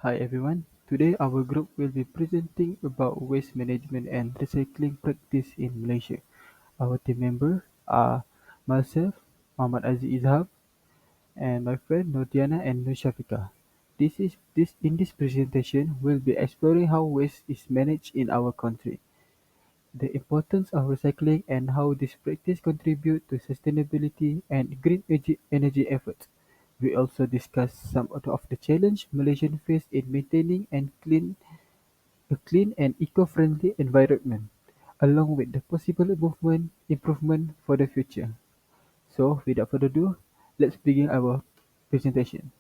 Hi everyone. Today our group will be presenting about waste management and recycling practice in Malaysia. Our team members are myself, Muhammad Aziz IZHAM, and my friend Nordiana and Shafiqa. In this presentation we'll be exploring how waste is managed in our country, the importance of recycling and how this practice contribute to sustainability and green energy efforts. We also discuss some of the challenge Malaysians face in maintaining and a clean and eco-friendly environment, along with the possible improvement for the future. So, without further ado, let's begin our presentation.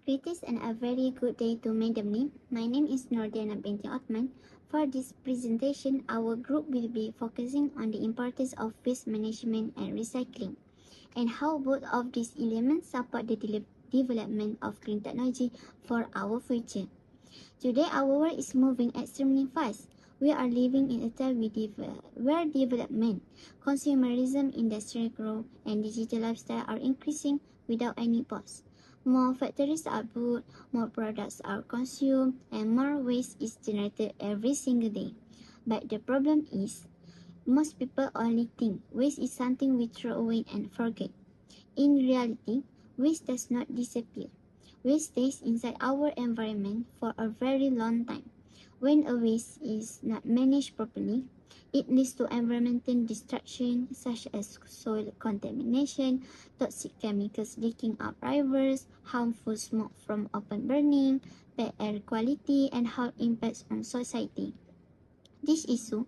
Greetings and a very good day to Madam Lim. My name is Nordiana binti Othman. For this presentation, our group will be focusing on the importance of waste management and recycling, and how both of these elements support the development of green technology for our future. Today, our world is moving extremely fast. We are living in a time where development, consumerism, industrial growth, and digital lifestyle are increasing without any pause. More factories are built, more products are consumed, and more waste is generated every single day. But the problem is, most people only think waste is something we throw away and forget. In reality, waste does not disappear. Waste stays inside our environment for a very long time. When a waste is not managed properly, it leads to environmental destruction such as soil contamination, toxic chemicals leaking up rivers, harmful smoke from open burning, bad air quality, and health impacts on society. This issue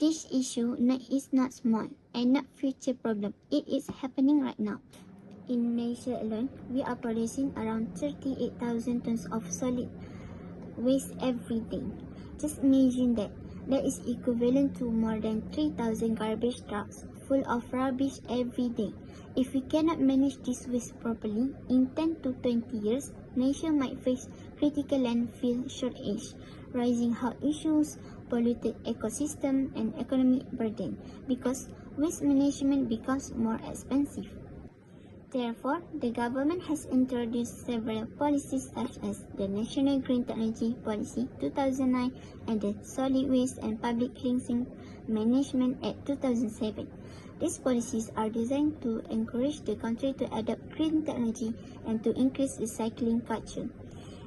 is not small and not future problem. It is happening right now. In Malaysia alone, we are producing around 38,000 tons of solid waste every day. Just imagine that. That is equivalent to more than 3,000 garbage trucks full of rubbish every day. If we cannot manage this waste properly, in 10 to 20 years, Malaysia might face critical landfill shortage, rising health issues, polluted ecosystem, and economic burden because waste management becomes more expensive. Therefore, the government has introduced several policies such as the National Green Technology Policy 2009 and the Solid Waste and Public Cleansing Management Act 2007. These policies are designed to encourage the country to adopt green technology and to increase recycling culture.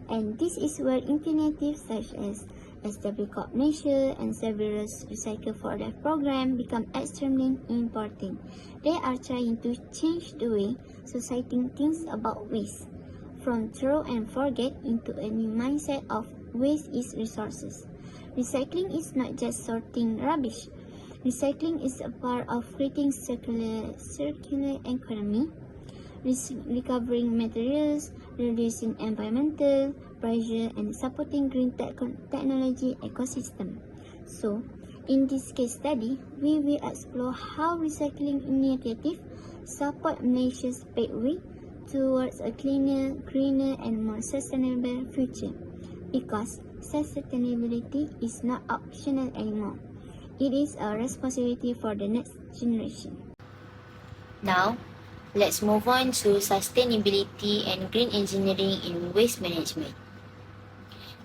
And this is where initiatives such as SW Corp Malaysia and several Recycle for Life program become extremely important. They are trying to change the way society thinks about waste, from throw and forget into a new mindset of waste is resources. Recycling is not just sorting rubbish. Recycling is a part of creating circular economy, recovering materials, reducing environmental pressure, and supporting green technology ecosystem. So, in this case study, we will explore how recycling initiative support Malaysia's pathway towards a cleaner, greener, and more sustainable future. Because sustainability is not optional anymore. It is a responsibility for the next generation. Now, let's move on to sustainability and green engineering in waste management.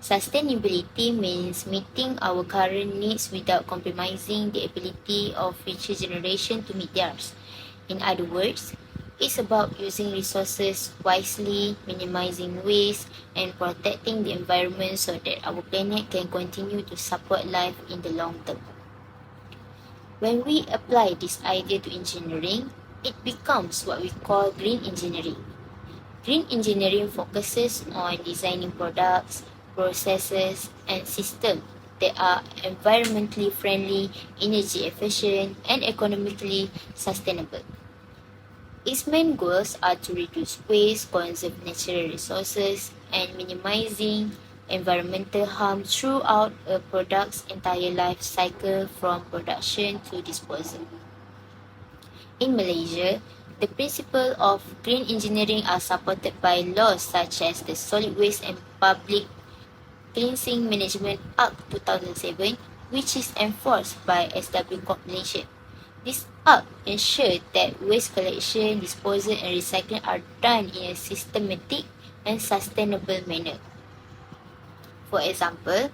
Sustainability means meeting our current needs without compromising the ability of future generations to meet theirs. In other words, it's about using resources wisely, minimizing waste, and protecting the environment so that our planet can continue to support life in the long term. When we apply this idea to engineering, it becomes what we call green engineering. Green engineering focuses on designing products, processes, and systems that are environmentally friendly, energy efficient, and economically sustainable. Its main goals are to reduce waste, conserve natural resources, and minimizing environmental harm throughout a product's entire life cycle from production to disposal. In Malaysia, the principles of green engineering are supported by laws such as the Solid Waste and Public Cleansing Management Act 2007, which is enforced by SW Corp Malaysia. This act ensures that waste collection, disposal, and recycling are done in a systematic, and sustainable manner. For example,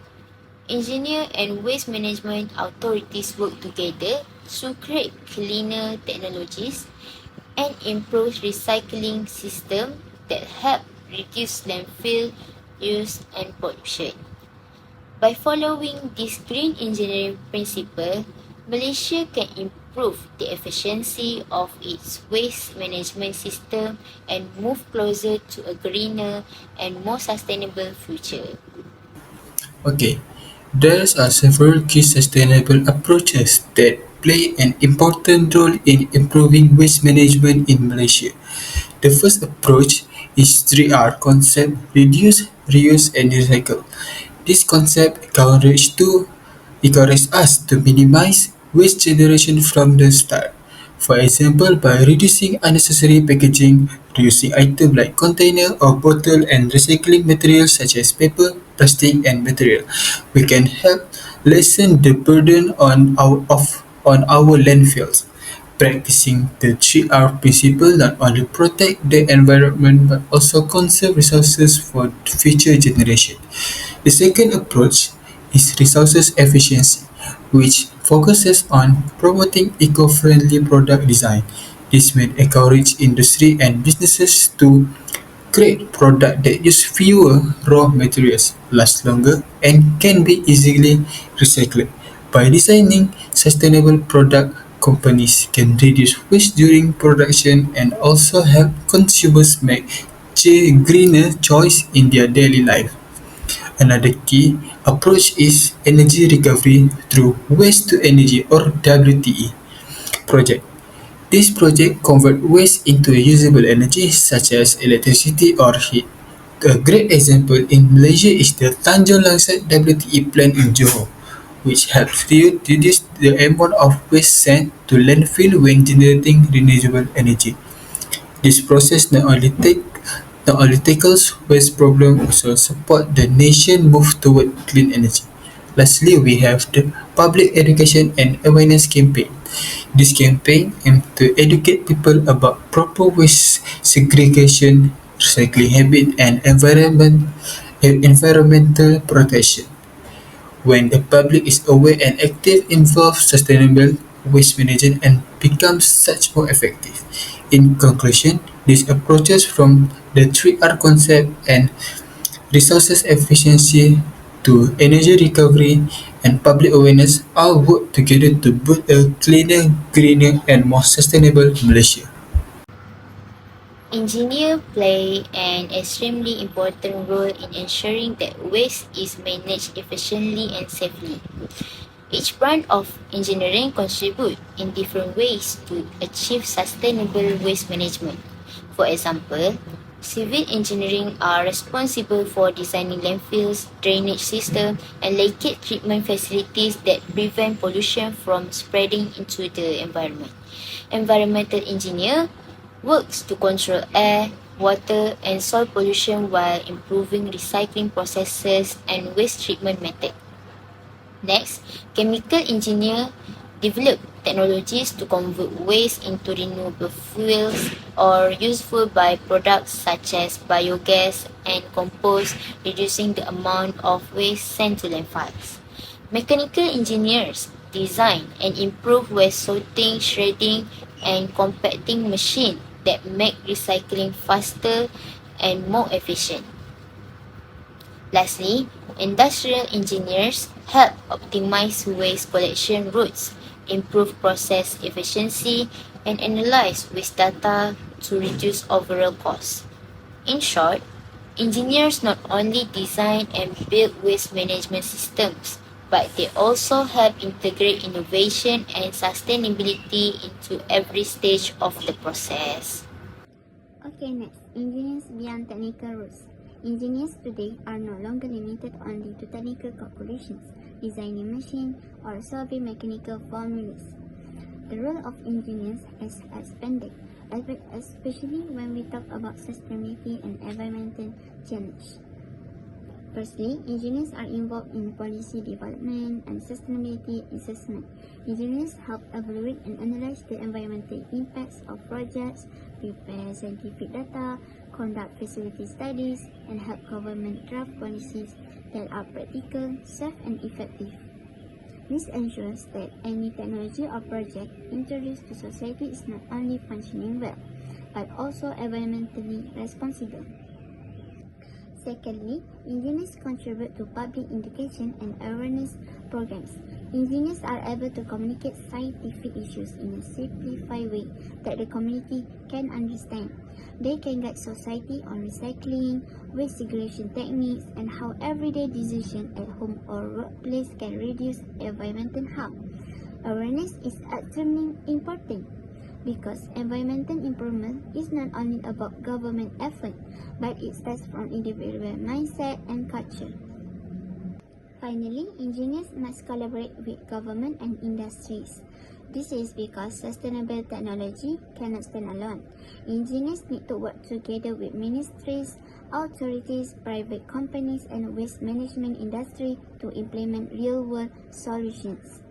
engineer and waste management authorities work together to create cleaner technologies and improve recycling systems that help reduce landfill use and pollution. By following this green engineering principle, Malaysia can improve the efficiency of its waste management system and move closer to a greener and more sustainable future. Okay, there are several key sustainable approaches that play an important role in improving waste management in Malaysia. The first approach is 3R concept: reduce, reuse, and recycle. This concept encourages us to minimize waste generation from the start. For example, by reducing unnecessary packaging, reusing items like container or bottle, and recycling materials such as paper, plastic, and material, we can help lessen the burden on our landfills. Practicing the 3R principle not only protect the environment but also conserve resources for future generations. The second approach is resources efficiency, which focuses on promoting eco-friendly product design. This will encourage industry and businesses to create products that use fewer raw materials, last longer, and can be easily recycled. By designing sustainable products, companies can reduce waste during production and also help consumers make greener choice in their daily life. Another key approach is energy recovery through waste to energy or WTE project. This project convert waste into usable energy such as electricity or heat. A great example in Malaysia is the Tanjung Langsat WTE plant in Johor, which helps reduce the amount of waste sent to landfill when generating renewable energy. This process not only tackles waste problem, also support the nation move toward clean energy. Lastly, we have the public education and awareness campaign. This campaign aims to educate people about proper waste segregation, recycling habit, and environmental protection. When the public is aware and active involved, sustainable waste management and becomes such more effective. In conclusion, these approaches from the 3R concept and resources efficiency to energy recovery and public awareness all work together to build a cleaner, greener, and more sustainable Malaysia. Engineers play an extremely important role in ensuring that waste is managed efficiently and safely. Each branch of engineering contributes in different ways to achieve sustainable waste management. For example, civil engineering are responsible for designing landfills, drainage systems, and leachate treatment facilities that prevent pollution from spreading into the environment. Environmental engineer works to control air, water, and soil pollution while improving recycling processes and waste treatment methods. Next, chemical engineer develop technologies to convert waste into renewable fuels or useful byproducts such as biogas and compost, reducing the amount of waste sent to landfills. Mechanical engineers design and improve waste sorting, shredding, and compacting machines that make recycling faster and more efficient. Lastly, industrial engineers help optimize waste collection routes, improve process efficiency, and analyze waste data to reduce overall costs. In short, engineers not only design and build waste management systems, but they also help integrate innovation and sustainability into every stage of the process. Okay, next, engineers beyond technical roles. Engineers today are no longer limited only to technical calculations, designing machines, or solving mechanical formulas. The role of engineers has expanded, especially when we talk about sustainability and environmental challenge. Firstly, engineers are involved in policy development and sustainability assessment. Engineers help evaluate and analyze the environmental impacts of projects, prepare scientific data, conduct feasibility studies, and help government draft policies that are practical, safe, and effective. This ensures that any technology or project introduced to society is not only functioning well, but also environmentally responsible. Secondly, engineers contribute to public education and awareness programs. Engineers are able to communicate scientific issues in a simplified way that the community can understand. They can guide society on recycling, waste segregation techniques, and how everyday decisions at home or workplace can reduce environmental harm. Awareness is extremely important because environmental improvement is not only about government effort, but it starts from individual mindset and culture. Finally, engineers must collaborate with government and industries. This is because sustainable technology cannot stand alone. Engineers need to work together with ministries, authorities, private companies, and waste management industry to implement real-world solutions.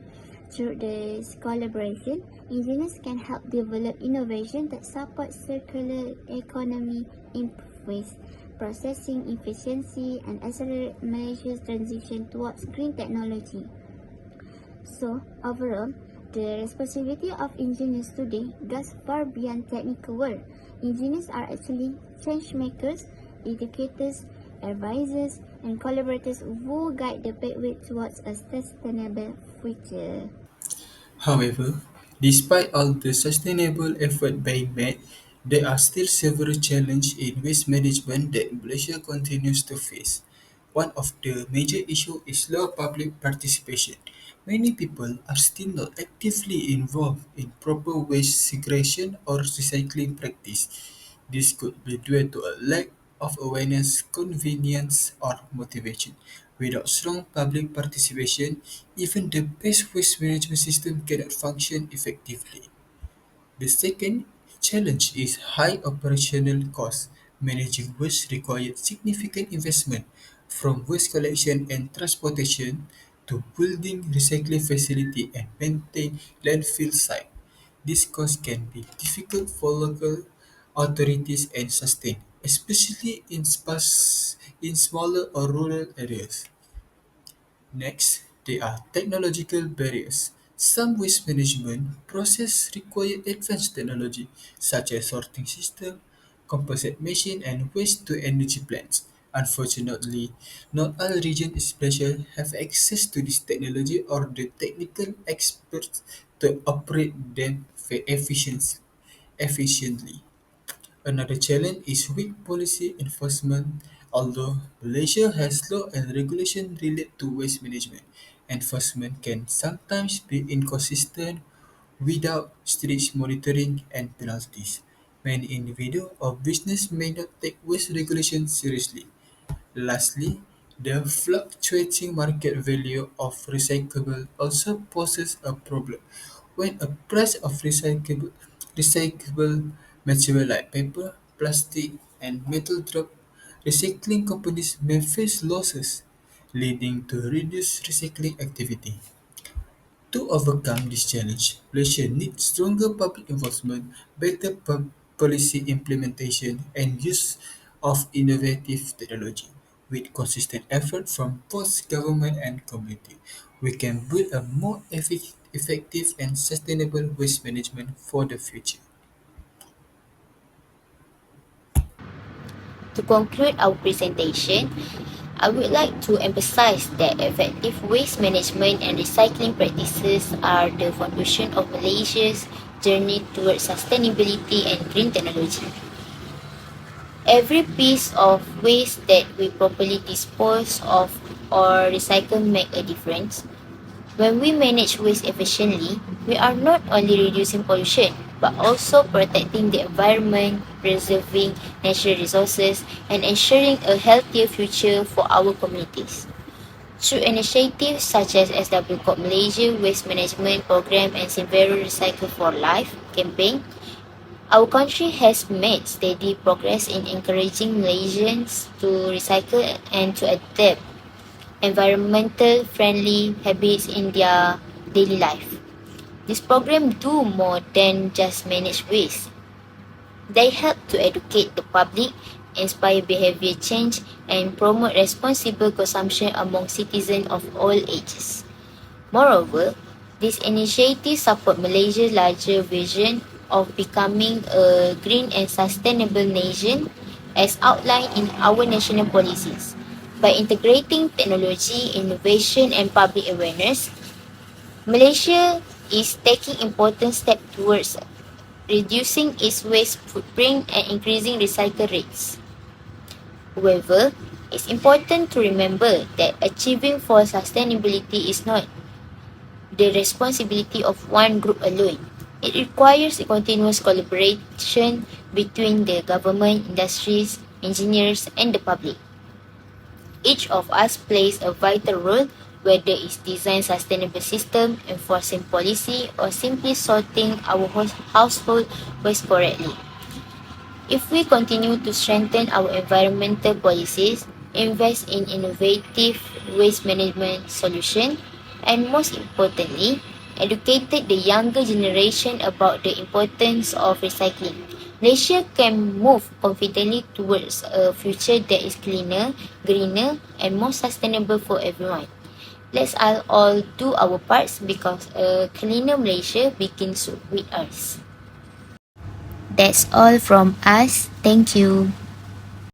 Through this collaboration, engineers can help develop innovation that supports circular economy, improve waste processing efficiency, and accelerate Malaysia's transition towards green technology. So, overall, the responsibility of engineers today goes far beyond technical work. Engineers are actually change makers, educators, advisors, and collaborators who guide the pathway towards a sustainable future. However, despite all the sustainable effort being made, there are still several challenges in waste management that Malaysia continues to face. One of the major issues is low public participation. Many people are still not actively involved in proper waste segregation or recycling practice. This could be due to a lack of awareness, convenience, or motivation. Without strong public participation, even the best waste management system cannot function effectively. The second challenge is high operational costs. Managing waste requires significant investment, from waste collection and transportation to building recycling facility and maintain landfill site. These costs can be difficult for local authorities and sustain, especially in smaller or rural areas. Next, there are technological barriers. Some waste management processes require advanced technology such as sorting system, composite machine, and waste-to-energy plants. Unfortunately, not all regions especially have access to this technology or the technical experts to operate them efficiently. Another challenge is weak policy enforcement. Although Malaysia has law and regulation related to waste management, enforcement can sometimes be inconsistent without strict monitoring and penalties. Many individuals or business may not take waste regulation seriously. Lastly, the fluctuating market value of recyclable also poses a problem. When a price of recyclable material like paper, plastic, and metal drop, recycling companies may face losses, leading to reduced recycling activity. To overcome this challenge, Malaysia needs stronger public involvement, better policy implementation, and use of innovative technology. With consistent effort from both government and community, we can build a more effective and sustainable waste management for the future. To conclude our presentation, I would like to emphasize that effective waste management and recycling practices are the foundation of Malaysia's journey towards sustainability and green technology. Every piece of waste that we properly dispose of or recycle make a difference. When we manage waste efficiently, we are not only reducing pollution, but also protecting the environment, preserving natural resources, and ensuring a healthier future for our communities. Through initiatives such as SW Corp Malaysia Waste Management Program and Silvero Recycle for Life campaign, our country has made steady progress in encouraging Malaysians to recycle and to adapt environmental friendly habits in their daily life. This program do more than just manage waste. They help to educate the public, inspire behavior change, and promote responsible consumption among citizens of all ages. Moreover, these initiatives support Malaysia's larger vision of becoming a green and sustainable nation as outlined in our national policies. By integrating technology, innovation and public awareness, Malaysia is taking important steps towards reducing its waste footprint and increasing recycle rates. However, it's important to remember that achieving for sustainability is not the responsibility of one group alone. It requires a continuous collaboration between the government, industries, engineers, and the public. Each of us plays a vital role, whether it's design sustainable system, enforcing policy, or simply sorting our household waste correctly. If we continue to strengthen our environmental policies, invest in innovative waste management solutions, and most importantly, educated the younger generation about the importance of recycling, Malaysia can move confidently towards a future that is cleaner, greener, and more sustainable for everyone. Let's all do our parts because a cleaner Malaysia begins with us. That's all from us. Thank you.